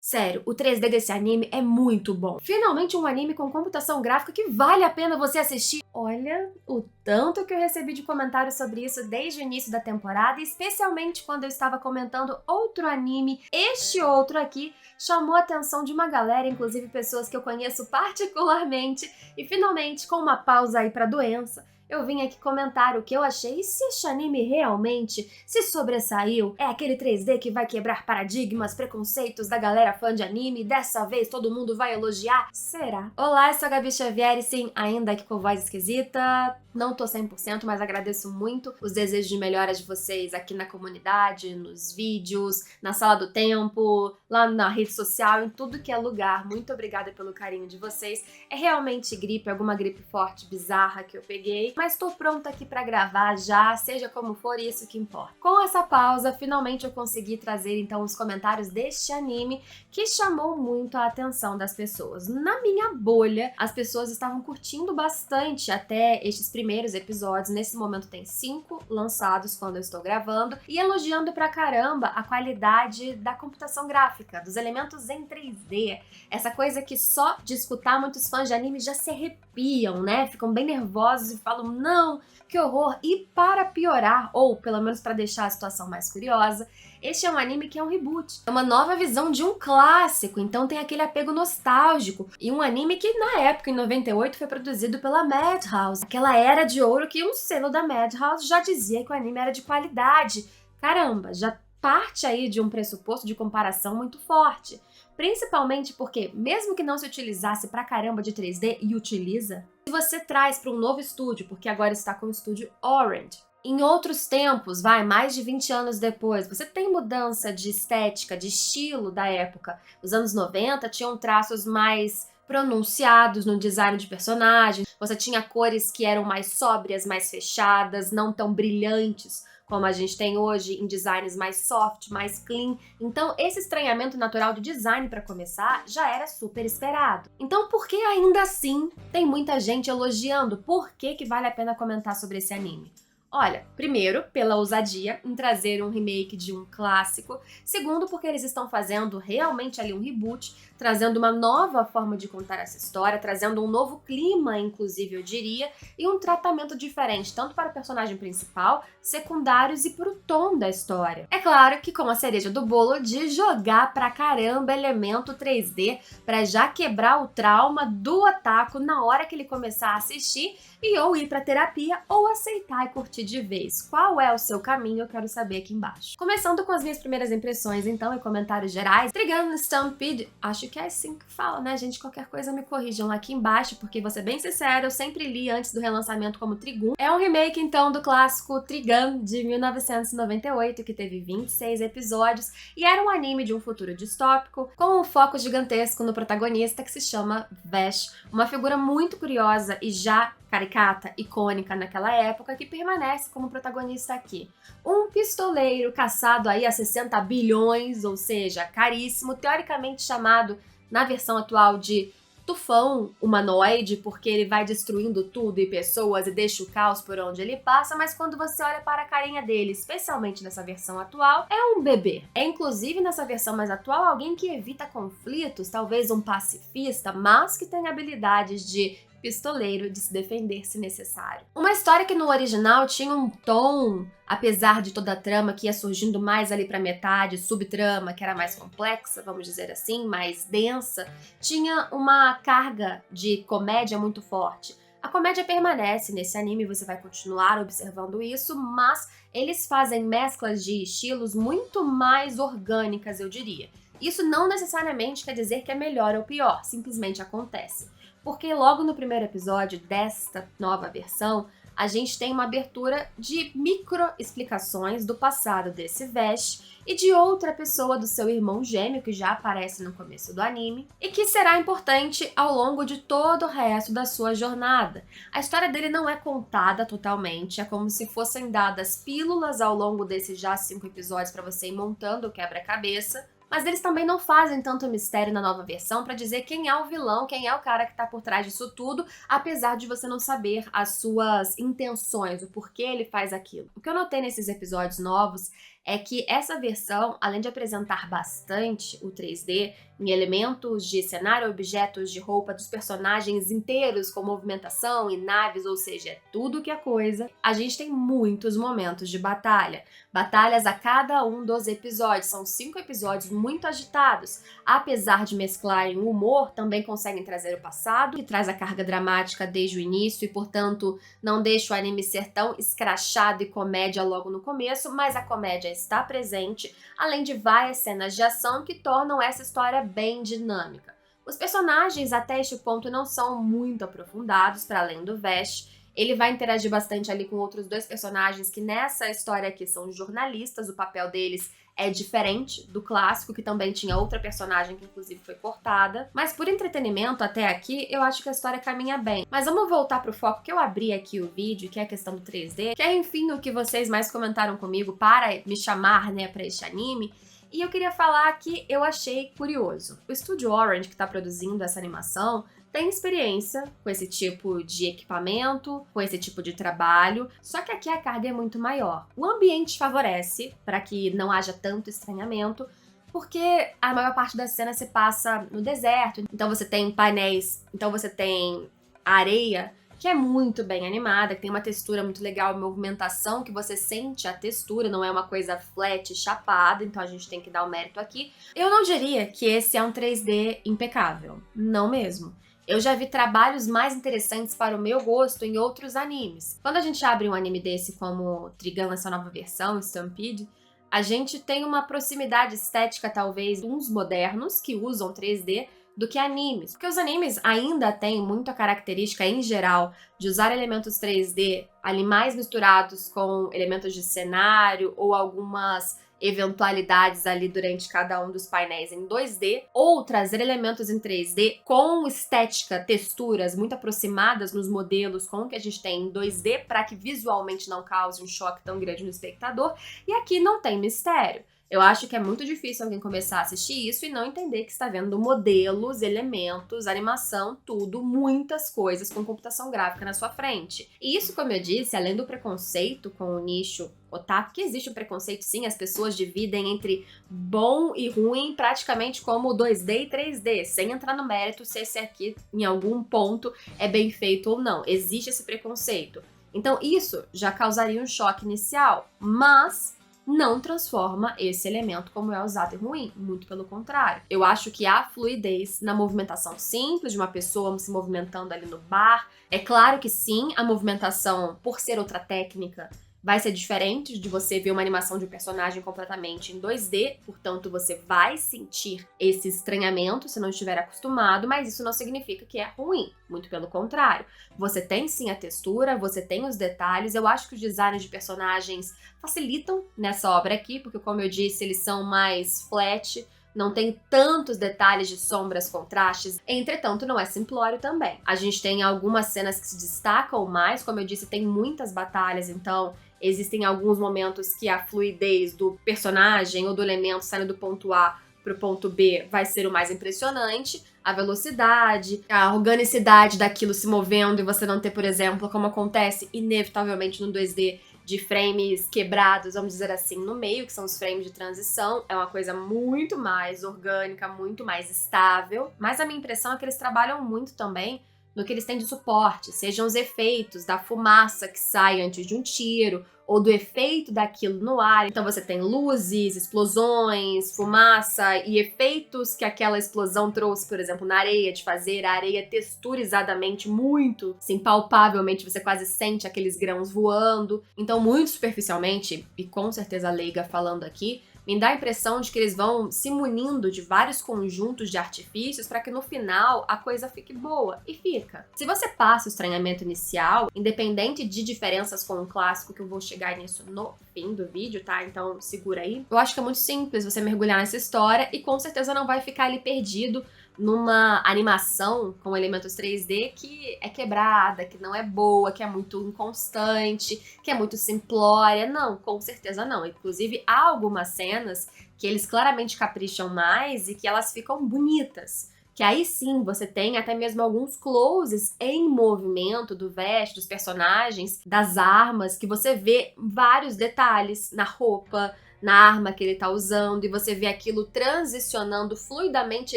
Sério, o 3D desse anime é muito bom. Finalmente um anime com computação gráfica que vale a pena você assistir. Olha o tanto que eu recebi de comentários sobre isso desde o início da temporada, especialmente quando eu estava comentando outro anime. Este outro aqui chamou a atenção de uma galera, inclusive pessoas que eu conheço particularmente, e finalmente, com uma pausa aí pra doença, eu vim aqui comentar o que eu achei e se este anime realmente se sobressaiu. É aquele 3D que vai quebrar paradigmas, preconceitos da galera fã de anime e dessa vez todo mundo vai elogiar? Será? Olá, eu sou a Gabi Xavier e sim, ainda aqui com voz esquisita, não tô 100%, mas agradeço muito os desejos de melhoras de vocês aqui na comunidade, nos vídeos, na sala do tempo, lá na rede social, em tudo que é lugar. Muito obrigada pelo carinho de vocês. É realmente gripe, alguma gripe forte, bizarra que eu peguei, mas tô pronta aqui pra gravar já, seja como for, isso que importa. Com essa pausa, finalmente eu consegui trazer então os comentários deste anime que chamou muito a atenção das pessoas. Na minha bolha, as pessoas estavam curtindo bastante até estes primeiros episódios. Nesse momento tem 5 lançados quando eu estou gravando, e elogiando pra caramba a qualidade da computação gráfica, dos elementos em 3D. Essa coisa que só de escutar muitos fãs de anime já se arrepiam, né? Ficam bem nervosos e falam, não, que horror! E para piorar, ou pelo menos para deixar a situação mais curiosa, este é um anime que é um reboot. É uma nova visão de um clássico, então tem aquele apego nostálgico. E um anime que, na época, em 98, foi produzido pela Madhouse. Aquela era de ouro que um selo da Madhouse já dizia que o anime era de qualidade. Caramba, já parte aí de um pressuposto de comparação muito forte. Principalmente porque, mesmo que não se utilizasse pra caramba de 3D, e utiliza, se você traz para um novo estúdio, porque agora está com o estúdio Orange, em outros tempos, mais de 20 anos depois, você tem mudança de estética, de estilo da época. Os anos 90 tinham traços mais pronunciados no design de personagens, você tinha cores que eram mais sóbrias, mais fechadas, não tão brilhantes como a gente tem hoje em designs mais soft, mais clean. Então, esse estranhamento natural de design, para começar, já era super esperado. Então, por que ainda assim tem muita gente elogiando? Por que vale a pena comentar sobre esse anime? Olha, primeiro, pela ousadia em trazer um remake de um clássico. Segundo, porque eles estão fazendo realmente ali um reboot, trazendo uma nova forma de contar essa história, trazendo um novo clima, inclusive, eu diria, e um tratamento diferente, tanto para o personagem principal, secundários e para o tom da história. É claro que com a cereja do bolo de jogar pra caramba elemento 3D para já quebrar o trauma do otaku na hora que ele começar a assistir e ou ir pra terapia ou aceitar e curtir de vez. Qual é o seu caminho? Eu quero saber aqui embaixo. Começando com as minhas primeiras impressões, então, e comentários gerais. Trigun Stampede, acho que é assim que fala, né, gente? Qualquer coisa me corrijam lá aqui embaixo, porque vou ser bem sincera, eu sempre li antes do relançamento como Trigun. É um remake, então, do clássico Trigun de 1998, que teve 26 episódios, e era um anime de um futuro distópico, com um foco gigantesco no protagonista que se chama Vash, uma figura muito curiosa e já caricata, icônica naquela época, que permanece como protagonista aqui. Um pistoleiro caçado aí a 60 bilhões, ou seja, caríssimo, teoricamente chamado na versão atual de tufão humanoide, porque ele vai destruindo tudo e pessoas e deixa o caos por onde ele passa, mas quando você olha para a carinha dele, especialmente nessa versão atual, é um bebê. É inclusive nessa versão mais atual alguém que evita conflitos, talvez um pacifista, mas que tem habilidades de pistoleiro de se defender se necessário. Uma história que no original tinha um tom, apesar de toda a trama que ia surgindo mais ali pra metade, subtrama que era mais complexa, vamos dizer assim, mais densa, tinha uma carga de comédia muito forte. A comédia permanece nesse anime, você vai continuar observando isso, mas eles fazem mesclas de estilos muito mais orgânicas, eu diria. Isso não necessariamente quer dizer que é melhor ou pior, simplesmente acontece. Porque logo no primeiro episódio desta nova versão, a gente tem uma abertura de micro-explicações do passado desse Vash e de outra pessoa do seu irmão gêmeo, que já aparece no começo do anime, e que será importante ao longo de todo o resto da sua jornada. A história dele não é contada totalmente, é como se fossem dadas pílulas ao longo desses já 5 episódios para você ir montando o quebra-cabeça, mas eles também não fazem tanto mistério na nova versão pra dizer quem é o vilão, quem é o cara que tá por trás disso tudo, apesar de você não saber as suas intenções, o porquê ele faz aquilo. O que eu notei nesses episódios novos é que essa versão, além de apresentar bastante o 3D em elementos de cenário, objetos de roupa dos personagens inteiros com movimentação e naves, ou seja, é tudo que é coisa, a gente tem muitos momentos de batalha. Batalhas a cada um dos episódios, são 5 episódios muito agitados. Apesar de mesclarem o humor, também conseguem trazer o passado, que traz a carga dramática desde o início e, portanto, não deixa o anime ser tão escrachado e comédia logo no começo, mas a comédia está presente, além de várias cenas de ação que tornam essa história bem dinâmica. Os personagens até este ponto não são muito aprofundados, para além do Vash. Ele vai interagir bastante ali com outros 2 personagens que nessa história aqui são jornalistas, o papel deles é diferente do clássico, que também tinha outra personagem que inclusive foi cortada. Mas por entretenimento até aqui, eu acho que a história caminha bem. Mas vamos voltar pro foco que eu abri aqui o vídeo, que é a questão do 3D, que é enfim o que vocês mais comentaram comigo para me chamar, né, pra este anime. E eu queria falar que eu achei curioso. O estúdio Orange, que tá produzindo essa animação, tem experiência com esse tipo de equipamento, com esse tipo de trabalho, só que aqui a carga é muito maior. O ambiente favorece para que não haja tanto estranhamento, porque a maior parte da cena se passa no deserto, então você tem painéis, então você tem areia, que é muito bem animada, que tem uma textura muito legal, movimentação, que você sente a textura, não é uma coisa flat, chapada, então a gente tem que dar o mérito aqui. Eu não diria que esse é um 3D impecável, não mesmo. Eu já vi trabalhos mais interessantes para o meu gosto em outros animes. Quando a gente abre um anime desse como Trigun, essa nova versão, Stampede, a gente tem uma proximidade estética, talvez, de uns modernos que usam 3D do que animes. Porque os animes ainda têm muita característica, em geral, de usar elementos 3D ali mais misturados com elementos de cenário ou algumas eventualidades ali durante cada um dos painéis em 2D, ou trazer elementos em 3D com estética, texturas muito aproximadas nos modelos com o que a gente tem em 2D, para que visualmente não cause um choque tão grande no espectador, e aqui não tem mistério. Eu acho que é muito difícil alguém começar a assistir isso e não entender que está vendo modelos, elementos, animação, tudo, muitas coisas com computação gráfica na sua frente. E isso, como eu disse, além do preconceito com o nicho otaku, que existe um preconceito sim, as pessoas dividem entre bom e ruim praticamente como 2D e 3D, sem entrar no mérito se esse aqui, em algum ponto, é bem feito ou não. Existe esse preconceito. Então isso já causaria um choque inicial, mas não transforma esse elemento como é usado em ruim, muito pelo contrário. Eu acho que há fluidez na movimentação simples de uma pessoa se movimentando ali no bar. É claro que sim, a movimentação, por ser outra técnica, vai ser diferente de você ver uma animação de um personagem completamente em 2D, portanto você vai sentir esse estranhamento se não estiver acostumado, mas isso não significa que é ruim, muito pelo contrário. Você tem sim a textura, você tem os detalhes, eu acho que os designs de personagens facilitam nessa obra aqui, porque como eu disse, eles são mais flat, não tem tantos detalhes de sombras, contrastes, entretanto não é simplório também. A gente tem algumas cenas que se destacam mais, como eu disse, tem muitas batalhas, então existem alguns momentos que a fluidez do personagem ou do elemento saindo do ponto A pro ponto B vai ser o mais impressionante, a velocidade, a organicidade daquilo se movendo e você não ter, por exemplo, como acontece inevitavelmente no 2D, de frames quebrados, vamos dizer assim, no meio, que são os frames de transição, é uma coisa muito mais orgânica, muito mais estável, mas a minha impressão é que eles trabalham muito também no que eles têm de suporte, sejam os efeitos da fumaça que sai antes de um tiro, ou do efeito daquilo no ar. Então você tem luzes, explosões, fumaça e efeitos que aquela explosão trouxe, por exemplo, na areia, de fazer a areia texturizadamente muito, assim, palpavelmente, você quase sente aqueles grãos voando. Então, muito superficialmente, e com certeza leiga falando aqui, me dá a impressão de que eles vão se munindo de vários conjuntos de artifícios para que no final a coisa fique boa. E fica. Se você passa o estranhamento inicial, independente de diferenças com o clássico, que eu vou chegar nisso no fim do vídeo, tá? Então segura aí. Eu acho que é muito simples você mergulhar nessa história e com certeza não vai ficar ali perdido numa animação com elementos 3D que é quebrada, que não é boa, que é muito inconstante, que é muito simplória. Não, com certeza não. Inclusive, há algumas cenas que eles claramente capricham mais e que elas ficam bonitas. Que aí sim, você tem até mesmo alguns closes em movimento do veste, dos personagens, das armas, que você vê vários detalhes na roupa, na arma que ele tá usando, e você vê aquilo transicionando fluidamente,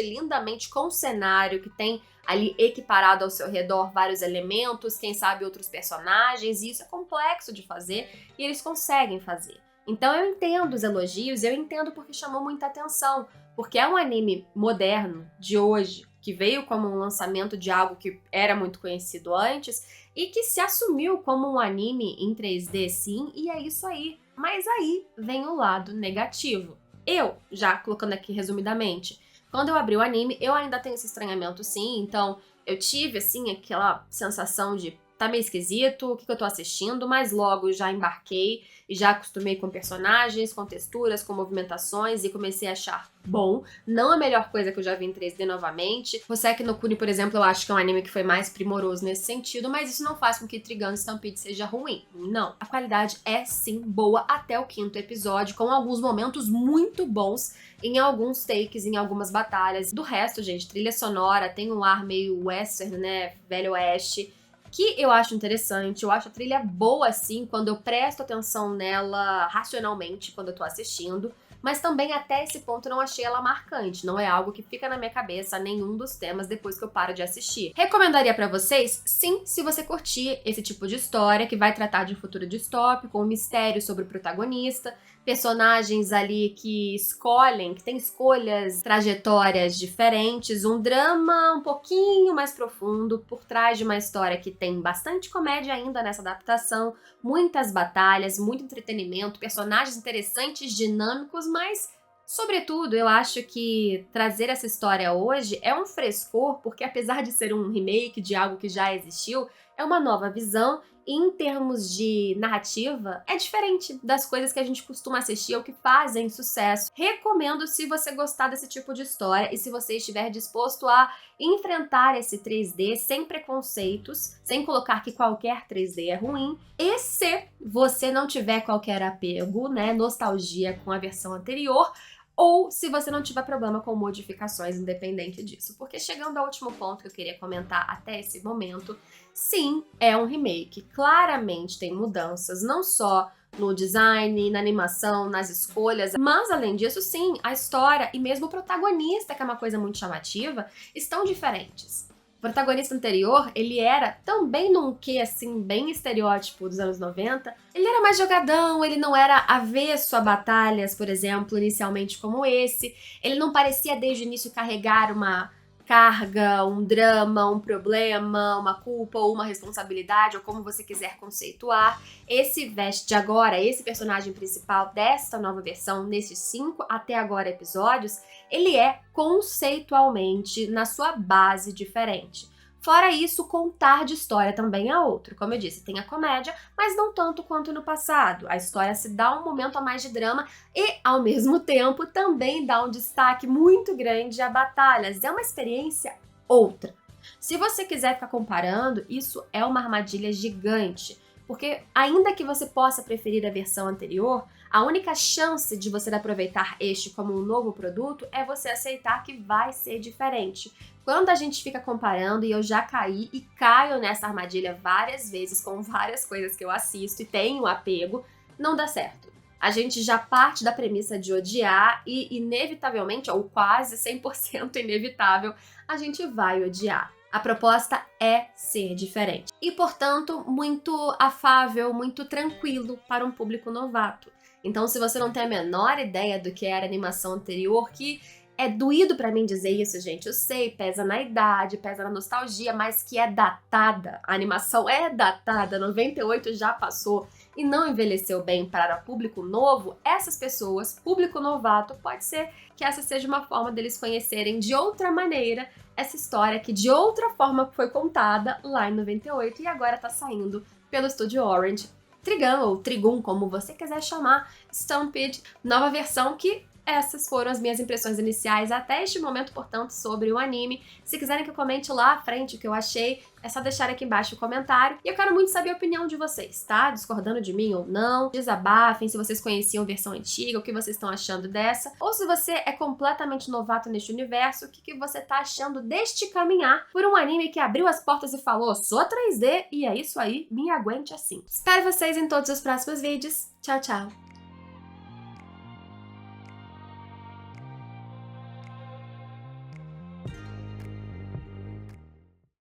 lindamente com o cenário que tem ali equiparado ao seu redor vários elementos, quem sabe outros personagens, e isso é complexo de fazer e eles conseguem fazer. Então eu entendo os elogios, eu entendo porque chamou muita atenção, porque é um anime moderno, de hoje, que veio como um lançamento de algo que era muito conhecido antes e que se assumiu como um anime em 3D sim, e é isso aí. Mas aí vem o lado negativo. Eu, já colocando aqui resumidamente, quando eu abri o anime, eu ainda tenho esse estranhamento sim, então eu tive assim aquela sensação de tá meio esquisito, o que eu tô assistindo, mas logo já embarquei e já acostumei com personagens, com texturas, com movimentações e comecei a achar bom. Não a melhor coisa que eu já vi em 3D novamente. Hoseki no Kuni, por exemplo, eu acho que é um anime que foi mais primoroso nesse sentido, mas isso não faz com que Trigun Stampede seja ruim. Não. A qualidade é sim boa até o 5º episódio, com alguns momentos muito bons em alguns takes, em algumas batalhas. Do resto, gente, trilha sonora, tem um ar meio western, né? Velho oeste, que eu acho interessante, eu acho a trilha boa, assim, quando eu presto atenção nela racionalmente, quando eu tô assistindo, mas também até esse ponto eu não achei ela marcante, não é algo que fica na minha cabeça nenhum dos temas depois que eu paro de assistir. Recomendaria pra vocês? Sim, se você curtir esse tipo de história, que vai tratar de um futuro distópico, um mistério sobre o protagonista, personagens ali que escolhem, que têm escolhas, trajetórias diferentes, um drama um pouquinho mais profundo por trás de uma história que tem bastante comédia ainda nessa adaptação, muitas batalhas, muito entretenimento, personagens interessantes, dinâmicos, mas sobretudo eu acho que trazer essa história hoje é um frescor, porque apesar de ser um remake de algo que já existiu, é uma nova visão. E em termos de narrativa, é diferente das coisas que a gente costuma assistir ou que fazem sucesso. Recomendo se você gostar desse tipo de história e se você estiver disposto a enfrentar esse 3D sem preconceitos, sem colocar que qualquer 3D é ruim, e se você não tiver qualquer apego, né, nostalgia com a versão anterior, ou se você não tiver problema com modificações independente disso. Porque chegando ao último ponto que eu queria comentar até esse momento, sim, é um remake. Claramente tem mudanças, não só no design, na animação, nas escolhas, mas além disso, sim, a história e mesmo o protagonista, que é uma coisa muito chamativa, estão diferentes. O protagonista anterior, ele era também num quê, assim, bem estereótipo dos anos 90. Ele era mais jogadão, ele não era avesso a batalhas, por exemplo, inicialmente como esse. Ele não parecia desde o início carregar uma carga, um drama, um problema, uma culpa ou uma responsabilidade, ou como você quiser conceituar. Esse veste agora, esse personagem principal desta nova versão, nesses 5 até agora episódios, ele é conceitualmente, na sua base, diferente. Fora isso, contar de história também é outro. Como eu disse, tem a comédia, mas não tanto quanto no passado. A história se dá um momento a mais de drama e, ao mesmo tempo, também dá um destaque muito grande a batalhas. É uma experiência outra. Se você quiser ficar comparando, isso é uma armadilha gigante. Porque, ainda que você possa preferir a versão anterior, a única chance de você aproveitar este como um novo produto é você aceitar que vai ser diferente. Quando a gente fica comparando, e eu já caí e caio nessa armadilha várias vezes com várias coisas que eu assisto e tenho apego, não dá certo. A gente já parte da premissa de odiar e, inevitavelmente, ou quase 100% inevitável, a gente vai odiar. A proposta é ser diferente. E, portanto, muito afável, muito tranquilo para um público novato. Então, se você não tem a menor ideia do que era a animação anterior, que é doído pra mim dizer isso, gente, eu sei, pesa na idade, pesa na nostalgia, mas que é datada, a animação é datada, 98 já passou e não envelheceu bem para público novo, essas pessoas, público novato, pode ser que essa seja uma forma deles conhecerem de outra maneira essa história que de outra forma foi contada lá em 98 e agora tá saindo pelo estúdio Orange. Trigun, ou Trigun, como você quiser chamar, Stampede, nova versão que essas foram as minhas impressões iniciais até este momento, portanto, sobre o anime. Se quiserem que eu comente lá à frente o que eu achei, é só deixar aqui embaixo o comentário. E eu quero muito saber a opinião de vocês, tá? Discordando de mim ou não. Desabafem se vocês conheciam a versão antiga, o que vocês estão achando dessa. Ou se você é completamente novato neste universo, o que você tá achando deste caminhar por um anime que abriu as portas e falou: sou 3D e é isso aí, me aguente assim. Espero vocês em todos os próximos vídeos. Tchau, tchau!